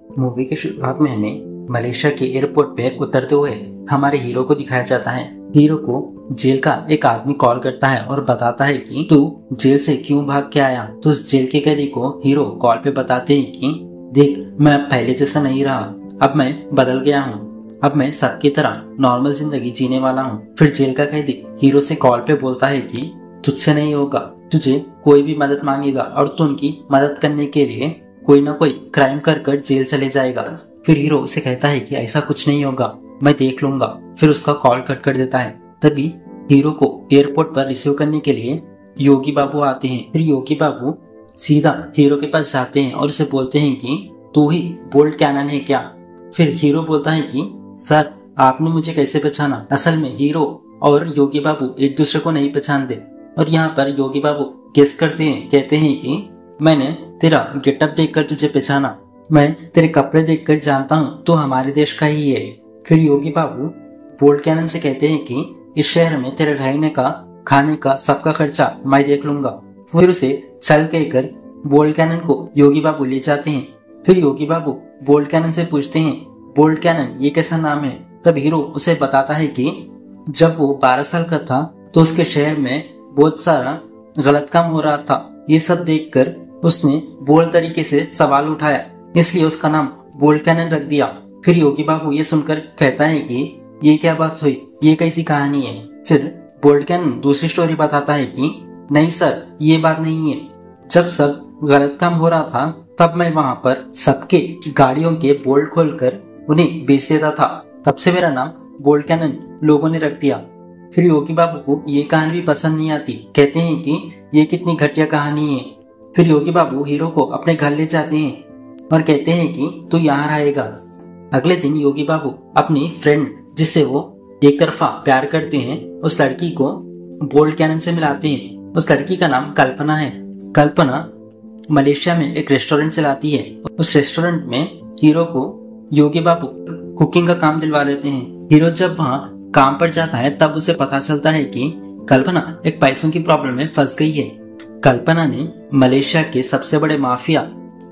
Movie के शुरुआत में हमें मलेशिया के एयरपोर्ट पे उतरते हुए हमारे हीरो को दिखाया जाता है। हीरो को जेल का एक आदमी कॉल करता है और बताता है कि तू जेल से क्यों भाग के आया। तो उस जेल के कैदी को हीरो कॉल पे बताते हैं कि देख, मैं अब पहले जैसा नहीं रहा, अब मैं बदल गया हूँ, अब मैं सबकी तरह नॉर्मल जिंदगी जीने वाला हूँ। फिर जेल का कैदी हीरो से कॉल पे बोलता है कि तुझसे नहीं होगा, तुझे कोई भी मदद मांगेगा और तू उनकी मदद करने के लिए कोई ना कोई क्राइम कर जेल चले जाएगा। फिर हीरो उसे कहता है कि ऐसा कुछ नहीं होगा, मैं देख लूंगा। फिर उसका कॉल कट कर देता है। तभी हीरो को एयरपोर्ट पर रिसीव करने के लिए योगी बाबू आते हैं। फिर योगी बाबू सीधा हीरो के पास जाते हैं और उसे बोलते हैं कि तू ही बोल्ट कैनन है क्या। फिर हीरो बोलता है कि सर, आपने मुझे कैसे पहचाना। असल में हीरो और योगी बाबू एक दूसरे को नहीं पहचानते और यहाँ पर योगी बाबू गेस करते हैं, कहते हैं कि मैंने तेरा गेटअप देखकर तुझे पहचाना, मैं तेरे कपड़े देखकर जानता हूँ तू हमारे देश का ही है। फिर योगी बाबू बोल्ट कैनन से कहते हैं कि इस शहर में तेरे रहने का, खाने का, सबका खर्चा मैं देख लूंगा। फिर उसे चल कहकर बोल्ट कैनन को योगी बाबू ले जाते हैं। फिर योगी बाबू बोल्ट कैनन से पूछते हैं, बोल्ट कैनन ये कैसा नाम है। तब हीरो उसे बताता है कि जब वो 12 साल का था तो उसके शहर में बहुत सारा गलत काम हो रहा था। ये सब देखकर उसने बोल्ड तरीके से सवाल उठाया, इसलिए उसका नाम बोल्ट कैनन रख दिया। फिर योगी बाबू ये सुनकर कहता है कि ये क्या बात हुई, ये कैसी कहानी है। फिर बोल्ट कैनन दूसरी स्टोरी बताता है कि नहीं सर, ये बात नहीं है। जब सब गलत काम हो रहा था तब मैं वहां पर सबके गाड़ियों के बोल्ट खोलकर उन्हें बेच देता था, तब से मेरा नाम बोल्ट कैनन लोगों ने रख दिया। फिर योगी बाबू को ये कहानी भी पसंद नहीं आती, कहते हैं कि ये कितनी घटिया कहानी है। फिर योगी बाबू हीरो को अपने घर ले जाते हैं और कहते हैं कि तू यहाँ रहेगा। अगले दिन योगी बाबू अपनी फ्रेंड, जिससे वो एक तरफा प्यार करते हैं, उस लड़की को बोल्ट कैनन से मिलाते हैं। उस लड़की का नाम कल्पना है। कल्पना मलेशिया में एक रेस्टोरेंट चलाती है। उस रेस्टोरेंट में हीरो को योगी बाबू कुकिंग का काम दिलवा देते हैं। हीरो जब वहाँ काम पर जाता है तब उसे पता चलता है कि कल्पना एक पैसों की प्रॉब्लम में फंस गई है। कल्पना ने मलेशिया के सबसे बड़े माफिया,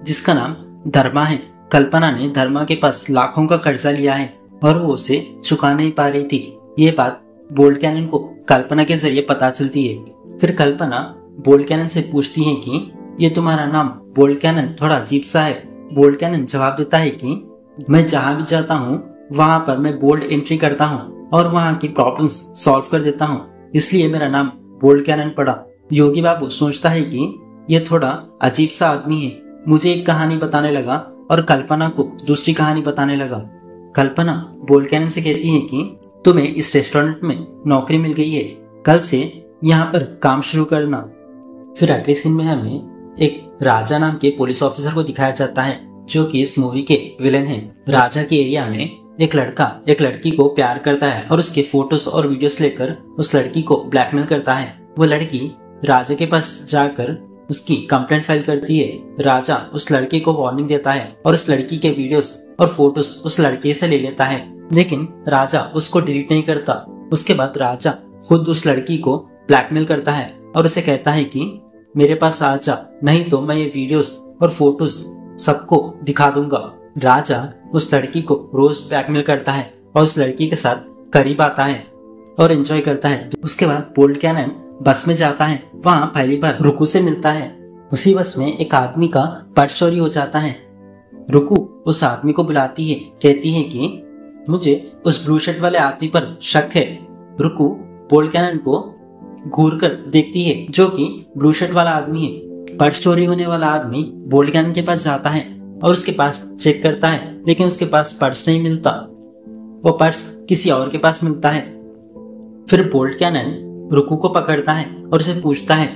जिसका नाम धर्मा है, कल्पना ने धर्मा के पास लाखों का कर्जा लिया है और वो उसे चुका नहीं पा रही थी। ये बात बोल्ट कैनन को कल्पना के जरिए पता चलती है। फिर कल्पना बोल्ट कैनन से पूछती है कि ये तुम्हारा नाम बोल्ट कैनन थोड़ा अजीब सा है। बोल्ट कैनन जवाब देता है कि मैं जहाँ भी जाता हूँ वहां पर मैं बोल्ड एंट्री करता हूँ और वहां की प्रॉब्लम्स सॉल्व कर देता हूँ, इसलिए मेरा नाम बोल्ट कैनन पड़ा। योगी बाबू सोचता है कि ये थोड़ा अजीब सा आदमी है, मुझे एक कहानी बताने लगा और कल्पना को दूसरी कहानी बताने लगा। कल्पना बोल्ट कैनन से कहती है कि तुम्हें इस रेस्टोरेंट में नौकरी मिल गई है, कल से यहाँ पर काम शुरू करना। फिर अगले सीन में हमें एक राजा नाम के पुलिस ऑफिसर को दिखाया जाता है, जो कि इस मूवी के विलेन है। राजा के एरिया में एक लड़का एक लड़की को प्यार करता है और उसके फोटोज और वीडियोस लेकर उस लड़की को ब्लैकमेल करता है। वो लड़की राजा के पास जाकर उसकी कंप्लेंट फाइल करती है। राजा उस लड़के को वार्निंग देता है और उस लड़की के वीडियोस और फोटोज उस लड़के से ले लेता है, लेकिन राजा उसको डिलीट नहीं करता। उसके बाद राजा खुद उस लड़की को ब्लैकमेल करता है और उसे कहता है कि मेरे पास आ जा, नहीं तो मैं ये वीडियोस और फोटोज सबको दिखा दूंगा। राजा उस लड़की को रोज ब्लैकमेल करता है और उस लड़की के साथ करीब आता है और एंजॉय करता है। उसके बाद बोल्ट कैनन बस में जाता है, वहाँ पहली बार रुकू से मिलता है। उसी बस में एक आदमी का पर्स चोरी हो जाता है। रुकू उस आदमी को बुलाती है, कहती है कि मुझे उस ब्लू शर्ट वाले आदमी पर शक है। रुकू बोल्ट कैनन को घूर कर देखती है, जो कि ब्लू शर्ट वाला आदमी है। पर्स चोरी होने वाला आदमी बोल्ट कैनन के पास जाता है और उसके पास चेक करता है, लेकिन उसके पास पर्स नहीं मिलता। वो पर्स किसी और के पास मिलता है। फिर बोल्ट कैनन रुकू को पकड़ता है और उसे पूछता है,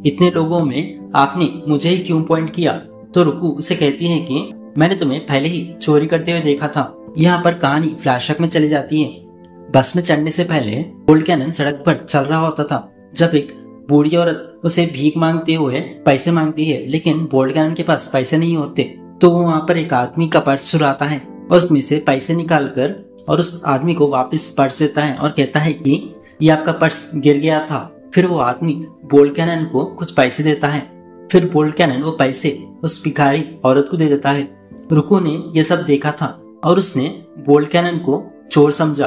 इतने लोगों में आपने मुझे ही क्यों पॉइंट किया। तो रुकू उसे कहती है कि मैंने तुम्हें पहले ही चोरी करते हुए देखा था। यहाँ पर कहानी फ्लैशबैक में चली जाती है। बस में चढ़ने से पहले बोल्ट कैनन सड़क पर चल रहा होता था, जब एक बूढ़ी औरत उसे भीख मांगते हुए पैसे मांगती है, लेकिन बोल्ट कैनन के पास पैसे नहीं होते। तो वहाँ पर एक आदमी का पर्स चुराता है और उसमें से पैसे निकालकर और उस आदमी को वापस पर्स देता है और कहता है कि ये आपका पर्स गिर गया था। फिर वो आदमी बोल्ट कैनन को कुछ पैसे देता है। फिर बोल्ट कैनन वो पैसे उस भिखारी औरत को दे देता है रुकू ने यह सब देखा था और उसने बोल्ट कैनन को चोर समझा।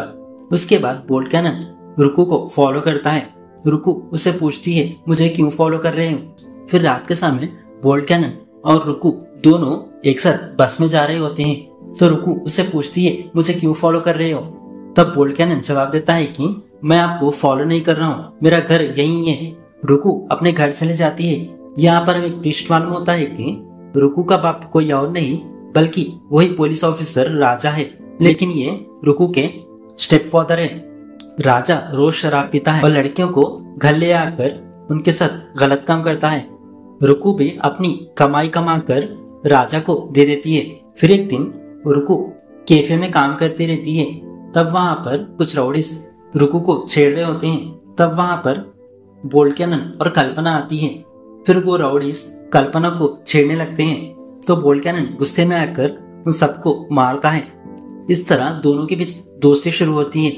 उसके बाद बोल्ट कैनन रुकू को फॉलो करता है। रुकू उसे पूछती है, मुझे क्यों फॉलो कर रहे हो? फिर रात के समय बोल्ट कैनन और रुकू दोनों एक साथ बस में जा रहे होते हैं। तो रुकू उससे पूछती है, मुझे क्यों फॉलो कर रहे हो? तब बोल्ट कैनन जवाब देता है कि मैं आपको फॉलो नहीं कर रहा हूँ, मेरा घर यही है। रुकू अपने घर चले जाती है। यहाँ पर हमें ट्विस्ट मालूम होता है कि रुकू का बाप कोई और नहीं बल्कि वही पुलिस ऑफिसर राजा है, लेकिन ये रुकू के स्टेप फादर है। राजा रोज शराब पीता है और लड़कियों को घर ले आकर उनके साथ गलत काम करता है। रुकू भी अपनी कमाई कमा कर राजा को दे देती है। फिर एक दिन रुकू कैफे में काम करती रहती है। तब वहां पर कुछ राउडीज रुकू को छेड़ रहे होते हैं। तब वहां पर बोल्ट कैनन और कल्पना आती है। फिर वो राउडीज कल्पना को छेड़ने लगते हैं। तो बोल्ट कैनन गुस्से में आकर उन सबको मारता है। इस तरह दोनों के बीच दोस्ती शुरू होती है।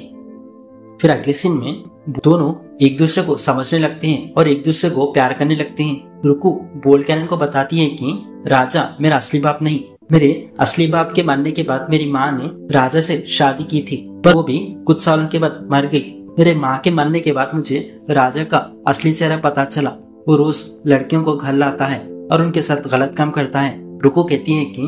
फिर अगले सीन में दोनों एक दूसरे को समझने लगते हैं और एक दूसरे को प्यार करने लगते हैं। रुकू बोल्ट कैनन को बताती है कि राजा मेरा असली बाप नहीं, मेरे असली बाप के मरने के बाद मेरी माँ ने राजा से शादी की थी, पर वो भी कुछ सालों के बाद मर गई। मेरे माँ के मरने के बाद मुझे राजा का असली चेहरा पता चला। वो रोज लड़कियों को घर लाता है और उनके साथ गलत काम करता है। रुकू कहती है कि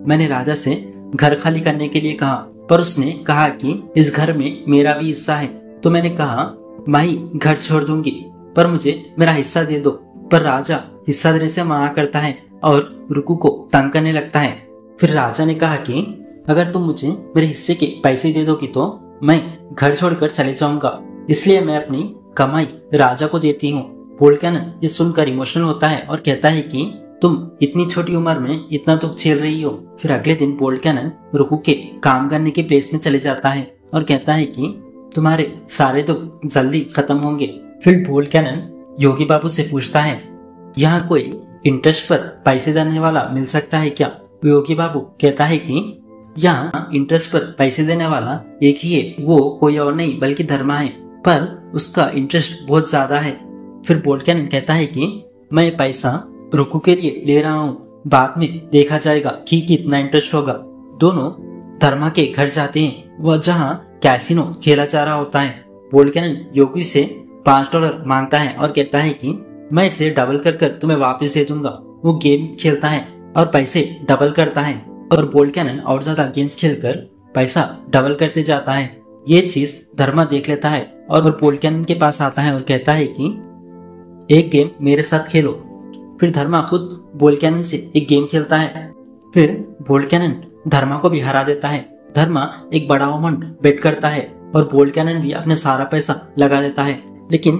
मैंने राजा से घर खाली करने के लिए कहा, पर उसने कहा कि इस घर में मेरा भी हिस्सा है। तो मैंने कहा मैं ही घर छोड़ दूंगी, पर मुझे मेरा हिस्सा दे दो। पर राजा हिस्सा देने से मना करता है और रुकू को तंग करने लगता है। फिर राजा ने कहा कि अगर तुम मुझे मेरे हिस्से के पैसे दे दोगी तो मैं घर छोड़कर चले जाऊंगा, इसलिए मैं अपनी कमाई राजा को देती हूँ। बोल्ट कैनन ये सुनकर इमोशनल होता है और कहता है कि तुम इतनी छोटी उम्र में इतना दुख झेल रही हो। फिर अगले दिन बोल्ट कैनन रुकू के काम करने के प्लेस में चले जाता है और कहता है कि तुम्हारे सारे दुख जल्दी खत्म होंगे। फिर बोल्ट कैनन योगी बाबू से पूछता है, यहाँ कोई इंटरेस्ट पर पैसे देने वाला मिल सकता है क्या? योगी बाबू कहता है कि यहाँ इंटरेस्ट पर पैसे देने वाला एक ही है, वो कोई और नहीं बल्कि धर्मा है, पर उसका इंटरेस्ट बहुत ज्यादा है। फिर बोल्ट कैनन कहता है कि मैं पैसा रुकू के लिए ले रहा हूँ, बाद में देखा जाएगा कि कितना इंटरेस्ट होगा। दोनों धर्मा के घर जाते हैं, वह जहाँ कैसीनो खेला जा रहा होता है। बोल्ट कैनन योगी से $5 मांगता है और कहता है कि मैं इसे डबल कर तुम्हें वापस दे दूंगा। वो गेम खेलता है और पैसे डबल करता है और बोल्ट कैनन और ज्यादा गेम्स खेलकर पैसा डबल करते जाता है। ये चीज धर्मा देख लेता है और बोल्ट कैनन के पास आता है और कहता है कि एक गेम मेरे साथ खेलो। फिर धर्मा खुद बोल्ट कैनन से एक गेम खेलता है। फिर बोल्ट कैनन धर्मा को भी हरा देता है। धर्मा एक बड़ा अमाउंट बेट करता है और बोल्ट कैनन भी अपने सारा पैसा लगा देता है, लेकिन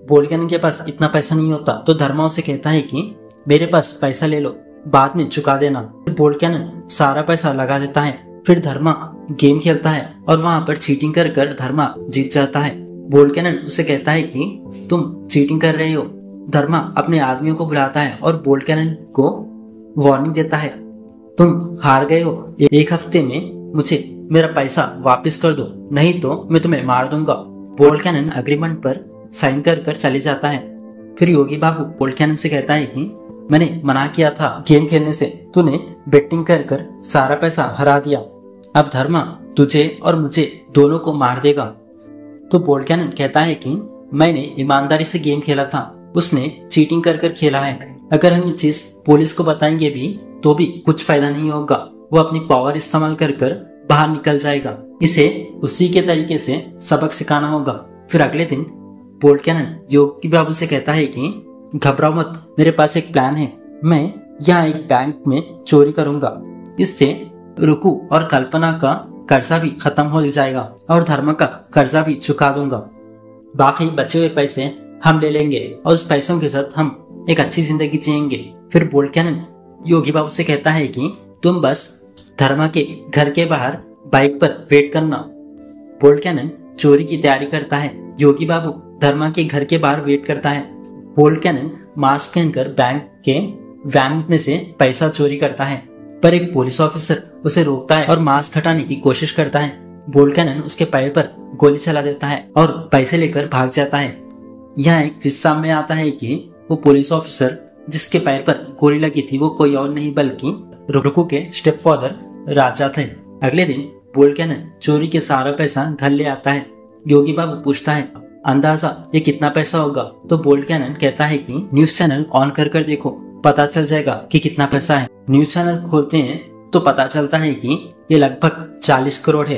बोल्ट कैनन के पास इतना पैसा नहीं होता। तो धर्मा उसे कहता है कि मेरे पास पैसा ले लो, बाद में चुका देना। फिर बोल्ट कैनन सारा पैसा लगा देता है। फिर धर्मा गेम खेलता है और वहां पर चीटिंग कर धर्मा जीत जाता है। बोल्ट कैनन उसे कहता है कि तुम चीटिंग कर रहे हो। धर्मा अपने आदमियों को बुलाता है और बोल्ट कैनन को वार्निंग देता है, तुम हार गए हो, एक हफ्ते में मुझे मेरा पैसा वापस कर दो, नहीं तो मैं तुम्हें मार दूंगा। बोल्ट कैनन अग्रीमेंट पर साइन कर चले जाता है। फिर योगी बाबू बोल्ट कैनन से कहता है कि मैंने मना किया था गेम खेलने से, तूने बेटिंग कर सारा पैसा हरा दिया। अब धर्मा तुझे और मुझे दोनों को मार देगा। तो बोल्ट कैनन कहता है कि मैंने ईमानदारी से गेम खेला था, उसने चीटिंग कर खेला है। अगर हम ये चीज पुलिस को बताएंगे भी तो भी कुछ फायदा नहीं होगा, वो अपनी पावर इस्तेमाल कर बाहर निकल जाएगा। इसे उसी के तरीके से सबक सिखाना होगा। फिर अगले दिन बोल्ट कैनन योगी बाबू से कहता है कि घबराओ मत, मेरे पास एक प्लान है। मैं यहाँ एक बैंक में चोरी करूंगा, इससे रुकू और कल्पना का कर्जा भी खत्म हो जाएगा और धर्म का कर्जा भी चुका दूंगा। बाकी बचे हुए पैसे हम ले लेंगे और उस पैसों के साथ हम एक अच्छी जिंदगी जिएंगे। फिर बोल्ट कैनन योगी बाबू से कहता है कि तुम बस धर्मा के घर के बाहर बाइक पर वेट करना। बोल्ट कैनन चोरी की तैयारी करता है। योगी बाबू धर्मा के घर के बाहर वेट करता है। बोल्ट कैनन मास्क पहनकर बैंक के वैन में से पैसा चोरी करता है, पर एक पुलिस ऑफिसर उसे रोकता है और मास्क हटाने की कोशिश करता है। बोल्ट कैनन उसके पैर पर गोली चला देता है और पैसे लेकर भाग जाता है। यहाँ एक ट्विस्ट सामने आता है कि वो पुलिस ऑफिसर जिसके पैर पर गोली लगी थी वो कोई और नहीं बल्कि रुकू के स्टेप फादर राजा थे। अगले दिन वोल्केनन चोरी के सारा पैसा घर ले आता है। योगी बाबू पूछता है, अंदाजा ये कितना पैसा होगा? तो वोल्केनन कहता है कि न्यूज चैनल ऑन कर देखो, पता चल जाएगा कि कितना पैसा है। न्यूज चैनल खोलते हैं तो पता चलता है कि ये लगभग 40 करोड़ है।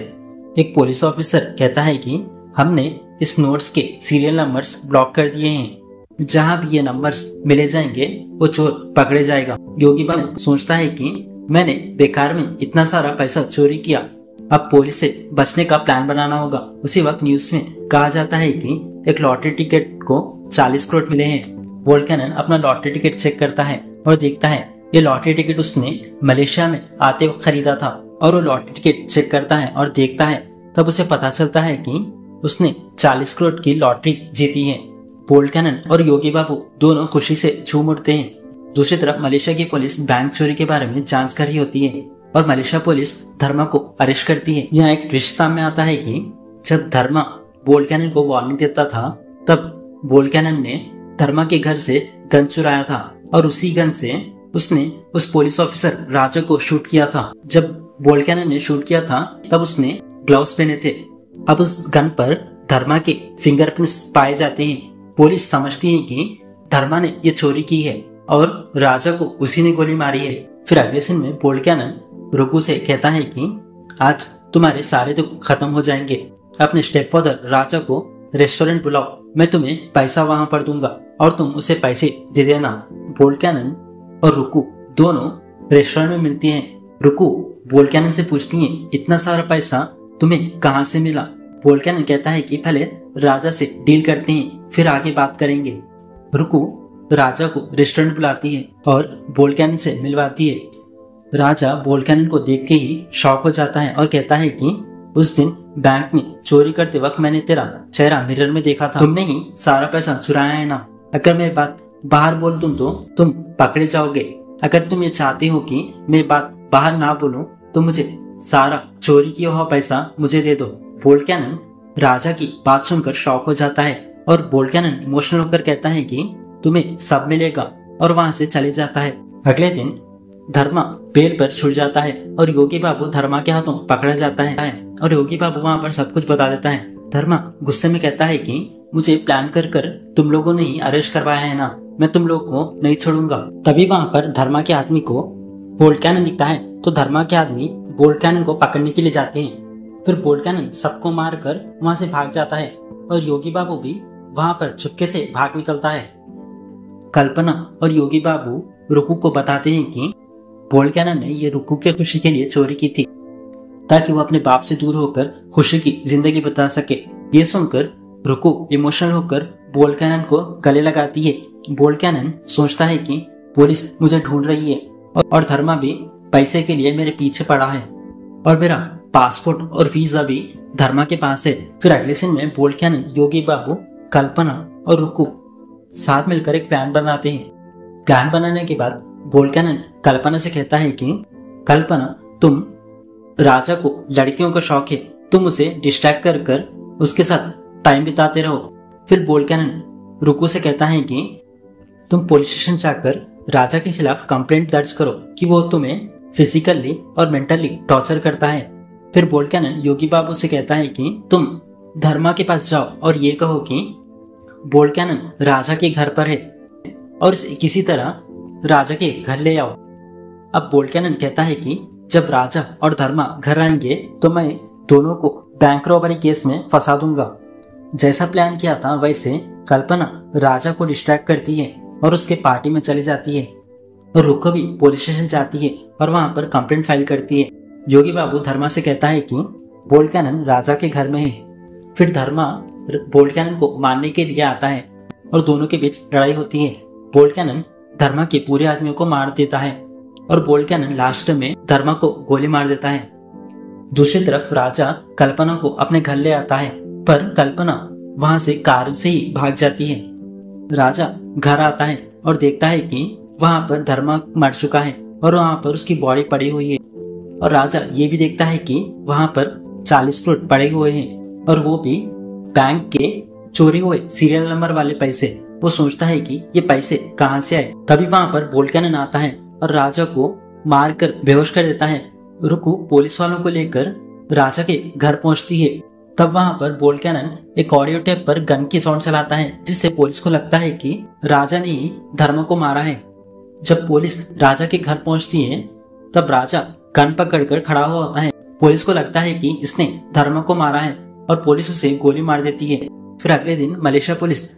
एक पुलिस ऑफिसर कहता है कि हमने इस नोट्स के सीरियल नंबर्स ब्लॉक कर दिए हैं, जहां भी ये नंबर्स मिले जाएंगे वो चोर पकड़े जाएगा। योगी बाबू सोचता है कि मैंने बेकार में इतना सारा पैसा चोरी किया, अब पुलिस से बचने का प्लान बनाना होगा। उसी वक्त न्यूज में कहा जाता है कि एक लॉटरी टिकट को 40 करोड़ मिले हैं। वोल्केनन अपना लॉटरी टिकट चेक करता है और देखता है ये लॉटरी टिकट उसने मलेशिया में आते वक्त खरीदा था। और वो लॉटरी टिकट चेक करता है और देखता है, तब उसे पता चलता है कि उसने 40 करोड़ की लॉटरी जीती है। वोल्केनन और योगी बाबू दोनों खुशी से झूम उठते हैं। दूसरी तरफ मलेशिया की पुलिस बैंक चोरी के बारे में जांच कर रही होती है और मलेशिया पुलिस धर्मा को अरेस्ट करती है। यहाँ एक ट्विस्ट सामने आता है कि जब धर्मा वोल्केनन को वार्निंग देता था, तब वोल्केनन ने धर्मा के घर से गन चुराया था और उसी गन से उसने उस पुलिस ऑफिसर राजा को शूट किया था। जब वोल्केनन ने शूट किया था तब उसने ग्लव्स पहने थे। अब उस गन पर धर्मा के फिंगरप्रिंट्स पाए जाते हैं। पुलिस समझती है कि धर्मा ने ये चोरी की है और राजा को उसी ने गोली मारी है। फिर अगले सीन में वोल्केनन रुकू से कहता है कि आज तुम्हारे सारे दुख खत्म हो जाएंगे। अपने स्टेपफादर राजा को रेस्टोरेंट बुलाओ, मैं तुम्हें पैसा वहां पर दूंगा और तुम उसे पैसे दे देना। वोल्केनन और रुकू दोनों रेस्टोरेंट में मिलती हैं। रुकू वोल्केनन से पूछती है, इतना सारा पैसा तुम्हें कहाँ से मिला? वोल्केनन कहता है कि पहले राजा से डील करते हैं, फिर आगे बात करेंगे। रुकू राजा को रेस्टोरेंट बुलाती है और वोल्केनन से मिलवाती है। राजा वोल्केनन को देख के ही शॉक हो जाता है और कहता है कि उस दिन बैंक में चोरी करते वक्त मैंने तेरा चेहरा मिरर में देखा था। तुमने ही सारा पैसा चुराया है ना? अगर मैं बात बाहर बोल दूं तो तुम पकड़े जाओगे। अगर तुम ये चाहते हो कि मैं बात बाहर ना बोलूं तो मुझे सारा चोरी किया हुआ पैसा मुझे दे दो। वोल्केनन राजा की बात सुनकर शॉक हो जाता है और वोल्केनन इमोशनल होकर कहता है कि तुम्हें सब मिलेगा और वहां से चले जाता है। अगले दिन धर्मा बेल पर छूट जाता है और योगी बाबू धर्मा के हाथों पकड़ा जाता है और योगी बाबू वहां पर सब कुछ बता देता है। धर्मा गुस्से में कहता है कि मुझे प्लान कर तुम लोगों ने ही अरेस्ट करवाया है ना, मैं तुम लोगों को नहीं छोड़ूंगा। तभी वहां पर धर्मा के आदमी को वोल्केनन दिखता है तो धर्मा के आदमी वोल्केनन को पकड़ने के लिए जाते हैं। फिर वोल्केनन सबको मारकर वहां से भाग जाता है और योगी बाबू भी वहां पर चुपके से भाग निकलता है। कल्पना और योगी बाबू रुकू को बताते हैं कि वोल्केनन ने ये रुकू के खुशी के लिए चोरी की थी ताकि वो अपने बाप से दूर होकर खुशी की जिंदगी बिता सके। ये सुनकर रुकू इमोशनल होकर वोल्केनन को गले लगाती है। वोल्केनन सोचता है कि पुलिस मुझे ढूंढ रही है और धर्मा भी पैसे के लिए मेरे पीछे पड़ा है और मेरा पासपोर्ट और वीजा भी धर्मा के पास है। फिर अगले दिन में वोल्केनन, योगी बाबू, कल्पना और रुकू साथ मिलकर एक प्लान बनाते हैं। प्लान बनाने के बाद वोल्केनन कल्पना से कहता है कि कल्पना, तुम राजा को लड़कियों का शौक है, तुम उसे डिस्ट्रैक्ट कर उसके साथ टाइम बिताते रहो। फिर वोल्केनन रुकू से कहता है कि तुम पुलिस स्टेशन जाकर राजा के खिलाफ कंप्लेंट दर्ज करो कि वो तुम्हें फिजिकली और मेंटली टॉर्चर करता है। फिर वोल्केनन योगी बाबू से कहता है कि तुम धर्मा के पास जाओ और ये कहो कि वोल्केनन राजा के घर पर है और किसी तरह राजा के घर ले आओ। अब वोल्केनन कहता है कि जब राजा और धर्मा घर आएंगे तो मैं दोनों को बैंक रॉबरी केस में फंसा दूंगा। जैसा प्लान किया था वैसे कल्पना राजा को डिस्ट्रैक्ट करती है और उसके पार्टी में चली जाती है और रुकू भी पुलिस स्टेशन जाती है और वहां पर कंप्लेंट फाइल करती है। योगी बाबू धर्मा से कहता है कि वोल्केनन राजा के घर में है। फिर धर्मा वोल्केनन को मारने के लिए आता है और दोनों के बीच लड़ाई होती है। वोल्केनन धर्मा के पूरे आदमियों को मार देता है और वोल्केनन लास्ट में धर्मा को गोली मार देता है। दूसरी तरफ राजा कल्पना को अपने घर ले आता है पर कल्पना वहां से कार से ही भाग जाती है। राजा घर आता है और देखता है कि वहां पर धर्मा मर चुका है और वहां पर उसकी बॉडी पड़ी हुई है और राजा ये भी देखता है कि वहां पर 40 करोड़ पड़े हुए हैं और वो भी बैंक के चोरी हुए सीरियल नंबर वाले पैसे। वो सोचता है कि ये पैसे कहां से आए। तभी वहां पर वोल्केनन आता है और राजा को मारकर बेहोश कर देता है। रुकू पुलिस वालों को लेकर राजा के घर पहुंचती है। तब वहां पर बोल्ट कैनन एक ऑडियो टेप पर गन की साउंड चलाता है, जिससे पुलिस को लगता है कि राजा ने ही धर्म को मारा है। जब पुलिस राजा के घर पहुंचती है तब राजा गन पकड़कर खड़ा हुआ होता है। पुलिस को लगता है कि इसने धर्म को मारा है और पुलिस उसे गोली मार देती है। फिर अगले दिन मलेशिया पुलिस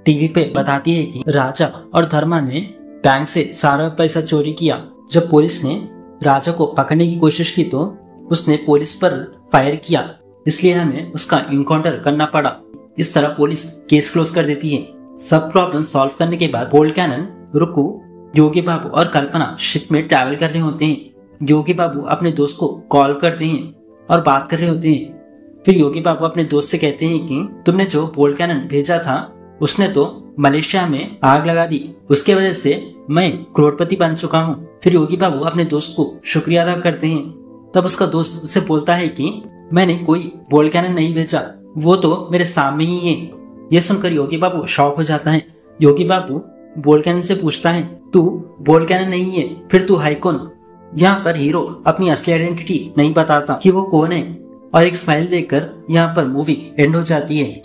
टीवी पे बताती है कि राजा और धर्मा ने बैंक से सारा पैसा चोरी किया। जब पुलिस ने राजा को पकड़ने की कोशिश की तो उसने पुलिस पर फायर किया, इसलिए हमें उसका इनकाउंटर करना पड़ा। इस तरह पुलिस केस क्लोज कर देती है। सब प्रॉब्लम सॉल्व करने के बाद बोल्ट कैनन, रुकू, योगी बाबू और कल्पना शिप में ट्रैवल कर रहे होते हैं। योगी बाबू अपने दोस्त को कॉल करते हैं और बात कर रहे होते हैं। फिर योगी बाबू अपने दोस्त से कहते हैं कि तुमने जो बोल्ट कैनन भेजा था उसने तो मलेशिया में आग लगा दी, उसके वजह से मैं करोड़पति बन चुका हूँ। फिर योगी बाबू अपने दोस्त को शुक्रिया अदा करते हैं। तब उसका दोस्त उसे बोलता है कि मैंने कोई बोल्ट कैनन नहीं भेजा, वो तो मेरे सामने ही है। ये सुनकर योगी बाबू शॉक हो जाता है। योगी बाबू बोल्ट कैनन से पूछता है, तू बोल्ट कैनन नहीं है, फिर तू है कौन? यहाँ पर हीरो अपनी असली आइडेंटिटी नहीं बताता कि वो कौन है और एक स्माइल देकर यहाँ पर मूवी एंड हो जाती है।